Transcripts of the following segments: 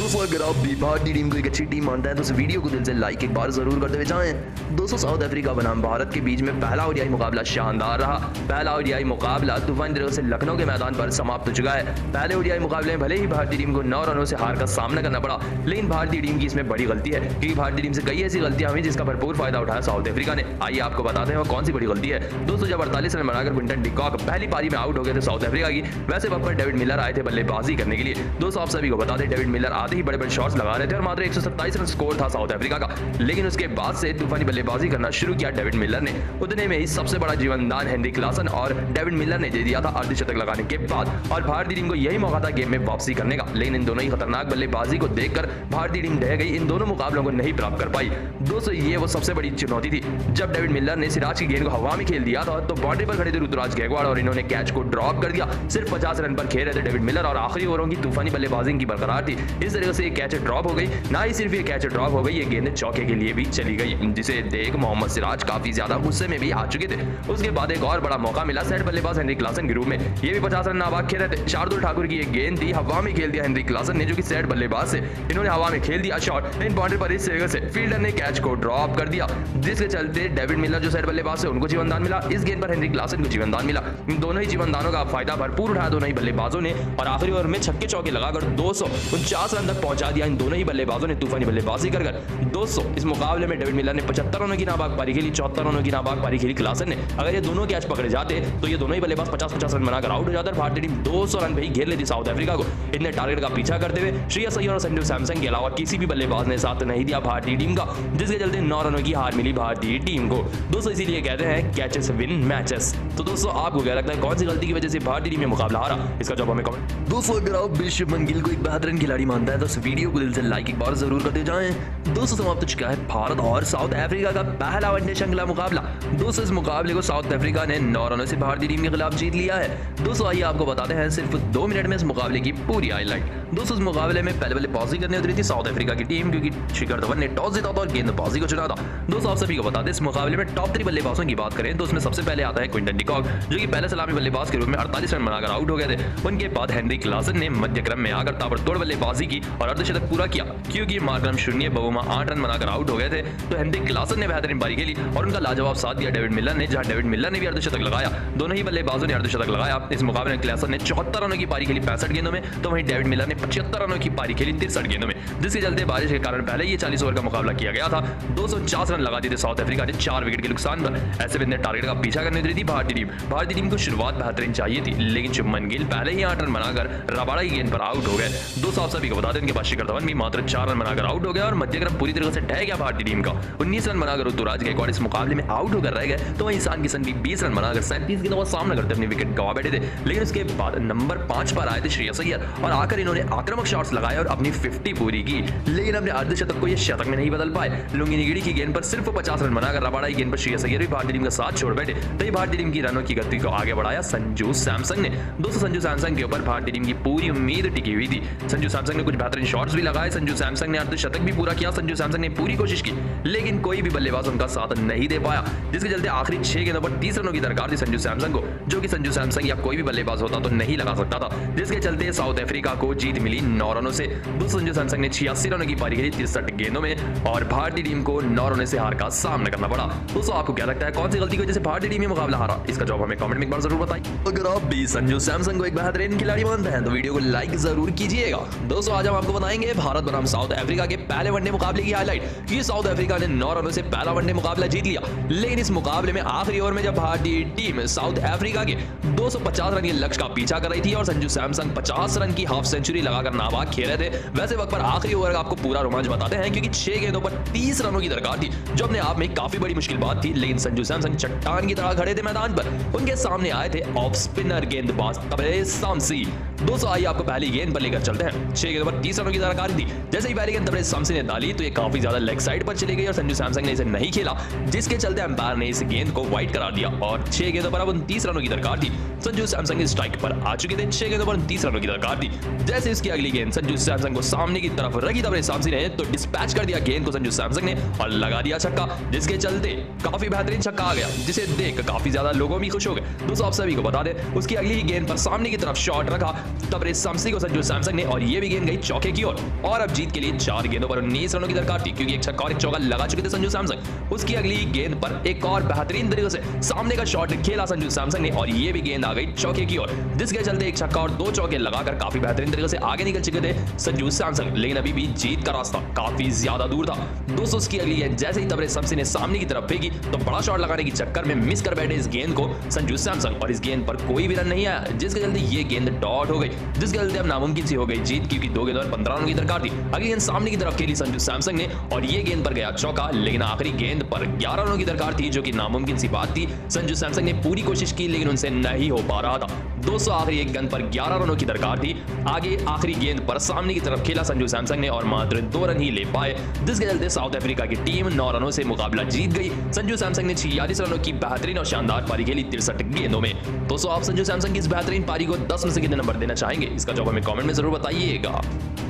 दोस्तों अगर आप भी भारतीय टीम को एक अच्छी टीम मानते हैं तो इस वीडियो को दिल से लाइक एक बार जरूर करते हुए जाएं। दोस्तों साउथ अफ्रीका बनाम भारत के बीच में पहला ओडीआई मुकाबला शानदार रहा। पहला ओडीआई मुकाबला तूफानी तरीके से लखनऊ के मैदान पर समाप्त हो चुका है। पहले ओडीआई मुकाबले में भले ही भारतीय टीम को 9 रनों से हार का सामना करना पड़ा, लेकिन भारतीय टीम की इसमें बड़ी गलती है क्योंकि भारतीय टीम से कई ऐसी गलतियां हुई जिसका भरपूर फायदा उठाया साउथ अफ्रीका ने। आइए आपको बताते हैं वो कौन सी बड़ी गलती है। दोस्तों जब 48 रन बनाकर क्विंटन डी कॉक पहली पारी में आउट हो गए थे साउथ अफ्रीका की, वैसे वक्त पर डेविड मिलर आए थे बल्लेबाजी करने के लिए। दोस्तों आप सभी को बता दें डेविड मिलर आते ही बड़े बड़े शॉट्स लगा रहे थे और मात्र 127 रन स्कोर था साउथ अफ्रीका का, लेकिन उसके बाद से तूफानी बल्लेबाजी करना शुरू किया डेविड मिलर ने। उतने में ही सबसे बड़ा जीवनदान हेनरी क्लासन और डेविड मिलर ने दे दिया था अर्धशतक लगाने के बाद, और भारतीय टीम को यही मौका था गेम में वापसी करने का। लेकिन इन दोनों ही खतरनाक बल्लेबाजी को देखकर भारतीय टीम ढह गई, इन दोनों मुकाबलों को नहीं प्राप्त कर पाई। दोस्तों ये वो सबसे बड़ी चुनौती थी जब डेविड मिलर ने सिराज की गेंद को हवा में खेल दिया था तो बाउंड्री पर खड़े थे ऋतुराज गायकवाड़ और इन्होंने कैच को ड्रॉप कर दिया। सिर्फ 50 रन पर खेल रहे थे डेविड मिलर और आखिरी ओवरों की तूफानी बल्लेबाजी की बरकरार थी। इस तरीके से कैच ड्रॉप हो गई। ना ही सिर्फ ये कैच ड्रॉप हो गई, ये गेंद चौके के लिए भी चली गई, जिसे देख मोहम्मद सिराज काफी ज्यादा गुस्से में भी आ चुके थे। उसके बाद एक और बड़ा मौका मिला सेट बल्लेबाज हेनरी क्लासन के रूप में। ये भी 50 रन नाबाद खेल रहे थे। शार्दुल ठाकुर की एक गेंद थी, हवा में खेल दिया हेनरी क्लासन ने, जो कि सेट बल्लेबाज से इन्होंने हवा में खेल दिया शॉट, लेकिन बाउंड्री पर इस तरीके से फील्डर ने कैच को ड्रॉप कर दिया, जिसके चलते डेविड मिलर जो सेट बल्लेबाज से उनको जीवनदान मिला। इस गेंद पर हेनरी क्लासन को जीवनदान मिला। इन दोनों ही जीवनदानों का फायदा भरपूर उठाया दोनों ही बल्लेबाजों ने और आखिरी ओवर में छक्के चौके लगाकर 249 रन तक पहुंचा दिया इन दोनों ही बल्लेबाजों ने तूफानी बल्लेबाजी कर। दोस्तों इस मुकाबले में डेविड मिलर ने 75 रनों की नाबाद पारी खेली, 74 रनों की नाबाद पारी खेली क्लासन ने। अगर ये दोनों कैच पकड़े जाते तो ये दोनों ही बल्लेबाज 50-50 रन बनाकर आउट हो जाते और भारतीय टीम 200 रन पे ही घेर लेती साउथ अफ्रीका को। इतने टारगेट का पीछा करते हुए श्रेयस अय्यर और संजू सैमसन के अलावा किसी भी बल्लेबाज ने साथ नहीं दिया भारतीय टीम का, जिसके चलते 9 रनों की हार मिली भारतीय टीम को। दोस्तों इसीलिए कहते हैं कैचेस विन मैचेस। तो दोस्तों आपको क्या लगता है कौन सी गलती की वजह से भारतीय टीम में मुकाबला हारा? इसका जवाब हमें कमेंट। दोस्तों अगर आप शुभमन गिल को एक बेहतरीन खिलाड़ी मानता है तो इस वीडियो को दिल से लाइक एक बार जरूर करते जाएं। दोस्तों समाप्त हो चुका है भारत और साउथ अफ्रीका का पहला वनडे श्रृंखला मुकाबला। दोस्तों इस मुकाबले को साउथ अफ्रीका ने 9 रनों से भारतीय टीम के खिलाफ जीत लिया है। दोस्तों आइए आपको बताते हैं सिर्फ 2 मिनट में इस मुकाबले की पूरी हाईलाइट। दोस्तों इस मुकाबले में पहले बल्लेबाजी करने उतरी थी साउथ अफ्रीका की टीम, क्योंकि शिखर धवन ने टॉस जीता था और गेंदबाजी को चुना था। दोस्तों आप सभी को बता दें इस मुकाबले में टॉप 3 बल्लेबाजों की बात करें तो उसमें सबसे पहले आता है क्विंटन डी कॉक, जो कि पहले सलामी बल्लेबाज के रूप में 48 रन बनाकर आउट हो गए थे। उनके बाद हेनरी क्लासन ने मध्य क्रम में आकर ताबड़तोड़ बल्लेबाजी की और अर्धशतक पूरा किया, क्योंकि मार्करम शून्य बहुमा 8 रन बनाकर आउट हो गए थे। तो हेनरी क्लासन ने बेहतरीन पारी खेली और उनका लाजवाब साथ दिया डेविड मिलर ने, जहां डेविड मिलर ने भी अर्धशतक लगाया। दोनों ही बल्लेबाजों ने अर्धशतक लगाया। इस मुकाबले में क्लासन ने 74 रनों की पारी खेली 65 गेंदों में, तो वहीं डेविड मिलर ने 75 रनों की पारी खेली 63 गेंदों में, जिसके चलते बारिश के कारण पहले ही 40 ओवर का मुकाबला किया गया था। 250 रन लगा दिए थे साउथ अफ्रीका ने 4 विकेट के नुकसान पर। ऐसे में टारगेट का पीछा करने उतरी थी भारतीय टीम। भारतीय टीम को शुरुआत बेहतरीन चाहिए थी, लेकिन शुभमन गिल पहले ही 8 रन बनाकर रबाड़ा की गेंद पर आउट हो गए। दोस्तों आप सभी को बता दें इनके पास शिखर धवन भी मात्र 4 रन बनाकर आउट हो गया और मध्यक्रम पूरी तरह से ढह गया भारतीय टीम का। 19 रन बनाकर ऋतुराज गायकवाड़ इस मुकाबले में आउट होकर रह गए, तो वहीं ईशान किशन भी 20 रन बनाकर 37 गेंदों का सामना करते अपनी विकेट गंवा बैठे थे। लेकिन उसके बाद नंबर 5 पर आए थे श्रेयस अय्यर और आकर इन्होंने आक्रामक शॉट्स लगाए और अपनी 50 पूरी की, लेकिन अपने अर्धशतक को ये शतक में नहीं बदल पाए। लुंगिनिगिरी की गेंद पर सिर्फ 50 रन बनाकर रबाड़ा की गेंद पर श्रेयस अय्यर भी भारतीय टीम का साथ छोड़ बैठे। तो भारतीय टीम की रनों की गति को आगे बढ़ाया संजू सैमसन ने। दोस्तों संजू सैमसन के ऊपर भारतीय टीम की पूरी उम्मीद टिकी हुई थी। संजू सैमसन ने कुछ बेहतरीन शॉट्स भी लगाए, संजू सैमसन ने अर्धशतक भी पूरा किया, संजू सैमसन ने पूरी कोशिश की, लेकिन कोई भी बल्लेबाज उनका साथ नहीं दे पाया, जिसके चलते आखिरी 6 गेंदों पर 30 रनों की दरकार थी संजू सैमसन को, जो कि संजू सैमसन या कोई भी बल्लेबाज होता तो नहीं लगा सकता था, जिसके चलते साउथ अफ्रीका को जीत मिली 9 रनों से। दोस्तों संजू सैमसन ने 86 रनों की पारी खेली 63 गेंदों में और भारतीय टीम को 9 रनों से हार का सामना करना पड़ा। दोस्तों आपको क्या लगता है कौन सी गलती की वजह से भारतीय टीम में मुकाबला हारा? इसका जवाब हमें कमेंट में एक बार जरूर बताइए। अगर आप भी संजू सैमसन को एक बेहतरीन खिलाड़ी मानते हैं तो वीडियो को लाइक जरूर कीजिएगा। दोस्तों आज हम आपको बताएंगे भारत बनाम साउथ अफ्रीका के पहले वनडे मुकाबले की हाईलाइट, कि साउथ अफ्रीका ने 9 रनों से पहला वनडे मुकाबला जीत लिया, लेकिन इस मुकाबले में आखिरी ओवर में जब भारतीय टीम साउथ अफ्रीका के 250 रन के लक्ष्य का पीछा कर रही थी और संजू सैमसन 50 रन की हाफ सेंचुरी लगाकर नाबाद खेल रहे थे, वैसे वक्त पर आखिरी ओवर का आपको पूरा रोमांच बताते हैं, क्योंकि 6 गेंदों पर 30 रनों की दरकार थी, जो अपने आप में काफी बड़ी मुश्किल बात थी। लेकिन संजू सैमसन चट्टान की तरह खड़े थे मैदान पर, उनके सामने आए थे ऑफ स्पिनर गेंदबाज तबरेज शामसी। दोस्तों आइए आपको पहली गेंद पर लेकर चलते हैं। 6 गेंदों पर 30 रनों की दरकार थी। जैसे ही पहली गेंद तबरेज शामसी ने डाली तो ये काफी ज्यादा लेग साइड पर चली गई और संजू सैमसन ने इसे नहीं खेला, जिसके चलते अंपायर ने इस गेंद को वाइड करार दिया और 6 गेंदों पर अब 29 रनों की दरकार थी। संजू सैमसन स्ट्राइक पर आ चुके थे, 6 गेंदों पर 29 रनों की दरकार थी। जैसे इसकी अगली गेंद संजू सैमसन को सामने की तरफ रखी तबरेज शामसी ने तो डिस्पैच कर दिया गेंद को संजू सैमसन ने और लगा दिया छक्का, जिसके चलते काफी बेहतरीन छक्का आ गया, जिसे देख काफी ज्यादा लोग लोगों भी खुश हो गए। दोस्तों आप सभी को बता दें उसकी अगली ही गेंद पर सामने की तरफ शॉट रखा तबरेज शमसी को संजू सैमसन ने और ये भी गेंद गई चौके की ओर और अब जीत के लिए 4 गेंदों पर 19 रनों की दरकार थी क्योंकि एक छक्का और एक चौका लगा चुके थे संजू सैमसन। उसकी अगली गेंद पर एक और बेहतरीन तरीके से सामने का शॉट खेला संजू सैमसन ने और ये भी गेंद आ गई चौके की ओर, जिसके चलते एक छक्का और 2 चौके लगाकर काफी बेहतरीन तरीके से आगे निकल चुके थे संजू सैमसन, लेकिन अभी भी जीत का रास्ता काफी ज्यादा दूर था। दोस्तों उसकी अगली गेंद जैसे ही तबरेज शमसी ने सामने की तरफ फेंकी तो बड़ा शॉट लगाने के चक्कर में मिस कर बैठे इस गेंद को संजू सैमसन और इस गेंद पर कोई भी रन नहीं आया, जिसके चलते ये गेंद डॉट हो गई, जिसके चलते अब नामुमकिन सी हो गई जीत क्योंकि 2 गेंदों पर 15 रनों की दरकार थी। अगली गेंद सामने की तरफ खेली संजू सैमसन ने और ये गेंद पर गया चौका, लेकिन आखिरी गेंद पर 11 रनों की दरकार थी जो कि नामुमकिन सी बात थी। संजू सैमसन ने पूरी कोशिश की लेकिन उनसे नहीं हो पा रहा था। दोस्तों आखिरी एक गेंद पर 11 रनों की दरकार थी। आगे आखिरी गेंद पर सामने की तरफ खेला संजू सैमसन ने और मात्र 2 रन ही ले पाए, जिसके चलते साउथ अफ्रीका की टीम 9 रनों से मुकाबला जीत गई। संजू सैमसन ने 46 रनों की बेहतरीन और शानदार पारी खेली 63 गेंदों में। दोस्तों आप संजू सैमसन की इस बेहतरीन पारी को 10 में से कितने नंबर देना चाहेंगे, इसका जवाब हमें कमेंट में जरूर बताइएगा।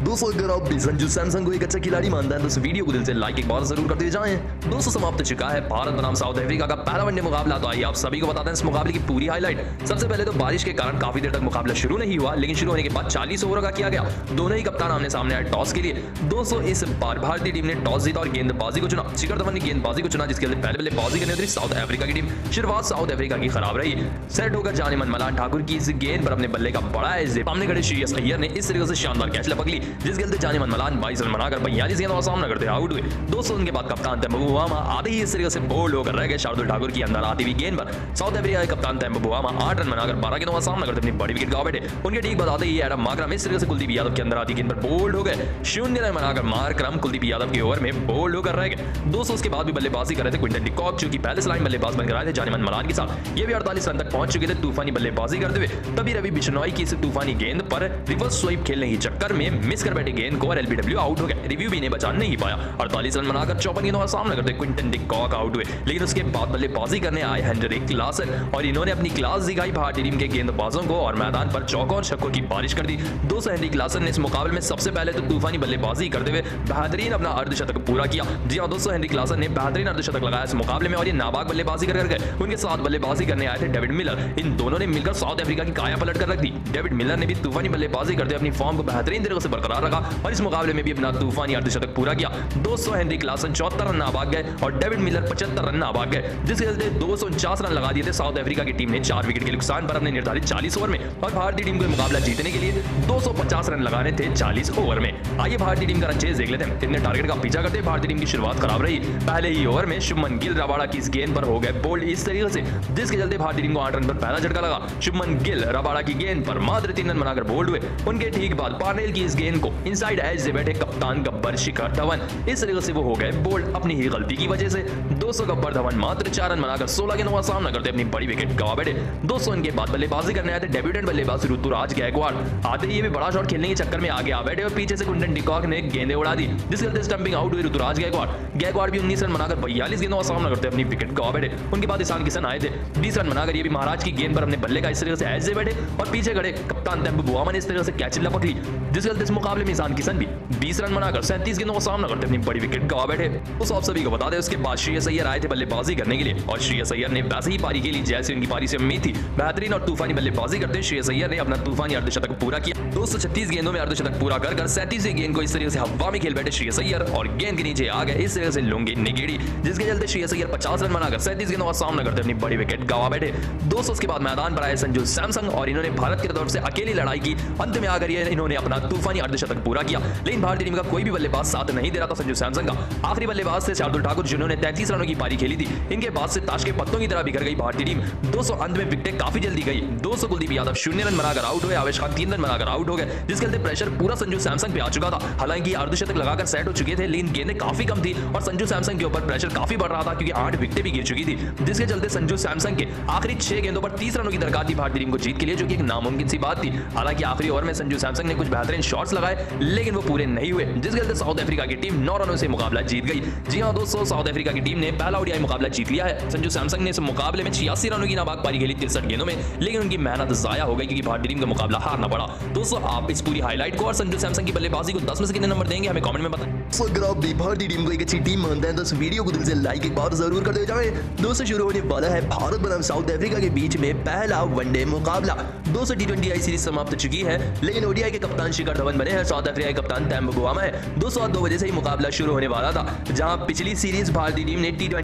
दोस्तों अगर आप भी संजू सैमसन को एक अच्छा खिलाड़ी मानते हैं तो इस वीडियो को दिल से लाइक एक बार जरूर करते जाएं। दोस्तों समाप्त हो चुका है भारत बनाम साउथ अफ्रीका का पहला वनडे मुकाबला। तो आइए आप सभी को बताते हैं इस मुकाबले की पूरी हाईलाइट। सबसे पहले तो बारिश के कारण काफी देर तक मुकाबला शुरू नहीं हुआ, लेकिन शुरू होने के बाद 40 ओवर का किया गया। दोनों ही कप्तान आमने सामने आए टॉस के लिए। दोस्तों इस बार भारतीय टीम ने टॉस जीता और गेंदबाजी को चुना। शिखर धवन ने गेंदबाजी को चुना, जिसके लिए पहले बल्लेबाजी करने उतरी साउथ अफ्रीका की टीम। शुरुआत साउथ अफ्रीका की खराब रही। सेट होकर जाने मन मलान ठाकुर की इस गेंद पर अपने बल्ले का बड़ा एजे सामने खड़े श्रेयस अय्यर ने इस तरीके से शानदार कैच लपक ली, जिसके चलते जाने मलान 22 रन बनाकर 42 गेंदों का सामना करते आउट हुए। दोस्तों उनके बाद कप्तान तेम्बा बुआमा आते ही इस तरीके से बोल्ड होकर रह गए शार्दुल ठाकुर की अंदर आती हुई गेंद पर। साउथ अफ्रीका के कप्तान तेम्बा बुआमा 8 रन बनाकर 12 गेंदों का सामना करते अपनी बड़ी विकेट गवा बैठे। उनके ठीक बाद आते ही एडम मार्करम इस तरीके से कुलदीप यादव के अंदर आती गेंद पर बोल्ड हो गए। 0 रन बनाकर मार्करम कुलदीप यादव के ओवर में बोल्ड होकर रह गए। दोस्तों उसके बाद भी बल्लेबाजी कर रहे थे क्विंटन डी कॉक, जो कि पहले लाइन बल्लेबाज बनकर आए थे जानेमन मलान के साथ। ये भी 48 रन तक पहुंच चुके थे तूफानी बल्लेबाजी करते हुए। तभी रवि बिश्नोई की इस तूफानी गेंद पर रिवर्स स्वीप खेलने के चक्कर में मिस कर बैठे गेंद को और एलबीडब्ल्यू आउट हो गए। रिव्यू भी इन्हें बचा नहीं पाया। 48 रन बनाकर 54 गेंदों का सामना करते क्विंटन डी कॉक आउट हुए, लेकिन उसके बाद बल्लेबाजी करने आए हेनरिक क्लासन और इन्होंने अपनी क्लास दिखाई भारतीय टीम के गेंदबाजों को और मैदान पर चौकों और छक्कों की बारिश कर दी। दोस्तों हेनरिक क्लासन ने इस मुकाबले में सबसे पहले तो तूफानी बल्लेबाजी करते हुए बेहतरीन अपना अर्धशतक पूरा किया। जी हां दोस्तों हेनरिक क्लासन ने बेहतरीन अर्धशतक लगाया इस मुकाबले में और ये नाबाग बल्लेबाजी कर गए। उनके साथ बल्लेबाजी करने आए थे डेविड मिलर। इन दोनों ने मिलकर साउथ अफ्रीका की काया पलट कर रख दी। डेविड मिलर ने भी तूफानी बल्लेबाजी करते अपनी फॉर्म को बेहतरीन तरीके से बरकरार रखा और इस मुकाबले में भी अपना तूफानी अर्धशतक पूरा किया। दोस्तों हेनरिक क्लासन 74 रन नाबाग गए और डेविड मिलर 75 रन नाबाग गए, जिसके चलते 249 रन लगा दिए थे साउथ अफ्रीका की टीम ने 4 विकेट के नुकसान पर अपने निर्धारित 40 ओवर में। और भारतीय टीम को मुकाबला जीतने के लिए 250 रन लगाने थे 40 ओवर में। आइए भारतीय टीम का रन चेज देख लेते हैं। इतने टारगेट का पीछा करते भारतीय टीम की शुरुआत खराब रही। पहले ही ओवर में शुभमन गिल रबाड़ा की इस गेंद पर हो गए बोल्ड इस तरीके से, जिसके चलते भारतीय टीम को 8 रन पर पहला झटका लगा। शुभमन गिल रबाड़ा की गेंद पर मात्र 3 रन बनाकर बोल्ड हुए। उनके ठीक बाद पार्नेल की इस गेंद को इनसाइड एज से बैठे कप्तान गब्बर शिखर धवन इस तरीके से वो हो गए बोल्ड अपनी ही गलती की वजह से। दोस्तों गब्बर धवन मात्र 4 रन बनाकर 16 गेंदों का सामना करते अपनी बड़ी विकेट गवा बैठे। दोस्तों इनके बाद बल्लेबाजी करने आए थे डेब्यूटेंट बल्लेबाज ऋतुराज गायकवाड़। आते ही ये भी बड़ा शॉट खेलने के चक्कर में आगे आ बैठे और पीछे से क्विंटन डी कॉक ने गेंदें उड़ा दी, जिसके चलते स्टंपिंग आउट हुए ऋतुराज गायकवाड़ भी 19 रन बनाकर 42 गेंदों का सामना करते अपनी विकेट गवा बैठे। उनके बाद ईशान किशन आए थे 20 रन बनाकर ये भी महाराज की गेंद पर अपने बल्ले का इस तरीके से एज से बैठे और पीछे खड़े कप्तान तेम्बा बुआमा ने इस तरीके से कैच लपक ली, जिसके चलते इस मुकाबले में ईशान किशन भी 20 रन बनाकर 37 गेंदों का सामना करते अपनी बड़ी विकेट गवा बैठे। उस आप सभी को बता दें उसके बाद श्रेयस अय्यर आए थे बल्लेबाजी करने के लिए और श्रेयस अय्यर ने वैसे ही पारी खेली जैसे उनकी पारी से उम्मीद थी। बेहतरीन और तूफानी बल्लेबाजी करते श्रेयस अय्यर ने अपना तूफानी अर्धशतक पूरा किया। 236 गेंदों में अर्धशतक पूरा कर 37वीं गेंद को इस तरीके से हवा में खेल बैठे श्रेयस अय्यर और गेंद के नीचे आ गए इस तरीके से लुंगी निगेड़ी, जिसके चलते श्रेयस अय्यर 50 रन बनाकर 37 गेंदों का सामना करते अपनी बड़ी विकेट गवा बैठे। दोस्तों उसके बाद मैदान पर आए संजू सैमसन और इन्होंने भारत की तरफ से अकेली लड़ाई की। अंत में आकर इन्होंने अपना तूफानी अर्धशतक पूरा किया, लेकिन भारतीय टीम का कोई भी बल्लेबाज साथ नहीं दे रहा था संजू सैमसन का। आखिरी बल्लेबाज थे शार्दुल ठाकुर, जिन्होंने 33 रनों की पारी खेली थी। इनके बाद से ताश के पत्तों की तरह बिखर गई भारतीय टीम। 200 अंत में विकेटें काफी जल्दी गई। 200 कुलदीप यादव 0 रन बनाकर आउट हुए, आवेश खान 3 रन बनाकर आउट हो गए, जिसके चलते प्रेशर पूरा संजू सैमसन पे आ चुका था। हालांकि अर्धशतक लगाकर सेट हो चुके थे, लेकिन गेंदें काफी कम थी और संजू सैमसन के ऊपर प्रेशर काफी बढ़ रहा था क्योंकि 8 विकेटें भी गिर चुकी थी, जिसके चलते संजू सैमसन के आखिरी 6 गेंदों पर 30 रनों की दरकार थी भारतीय टीम को जीत के लिए, जो कि एक नामुमकिन सी बात थी। हालांकि आखिरी ओवर में संजू सैमसन ने कुछ बेहतरीन शॉट्स लगाए, लेकिन वो पूरे नहीं हुए, जिसके चलते साउथ अफ्रीका की टीम 9 रनों से मुकाबला जीत गई। जी हां दोस्तों, साउथ अफ्रीका की टीम ने पहला ओडीआई मुकाबला जीत लिया है। संजू सैमसन ने इस मुकाबले में 86 रनों की नाबाद पारी खेली 63 गेंदों में, लेकिन उनकी मेहनत जाया हो गई क्योंकि भारतीय टीम का मुकाबला हारना पड़ा। दोस्तों, आप इस पूरी हाईलाइट को और संजू सैमसन की बल्लेबाजी को 10 में से कितने नंबर देंगे हमें कमेंट में बताएं। अगर आप भी भारतीय टीम को एक अच्छी टीम मानते हैं तो इस वीडियो को दिल से लाइक एक बार जरूर कर दे जाएं। दोस्तों, शुरू होने वाला है भारत बनाम साउथ अफ्रीका के बीच में पहला वनडे मुकाबला। दोस्तों, T20 आई सीरीज समाप्त हो चुकी है, लेकिन ओडीआई के कप्तान शिखर धवन बने हैं, साउथ अफ्रीका के कप्तान तेम्बो बुआमा है। दोस्तों, 2 बजे से ही मुकाबला शुरू होने वाला था, जहां पिछली सीरीज भारतीय टीम ने T20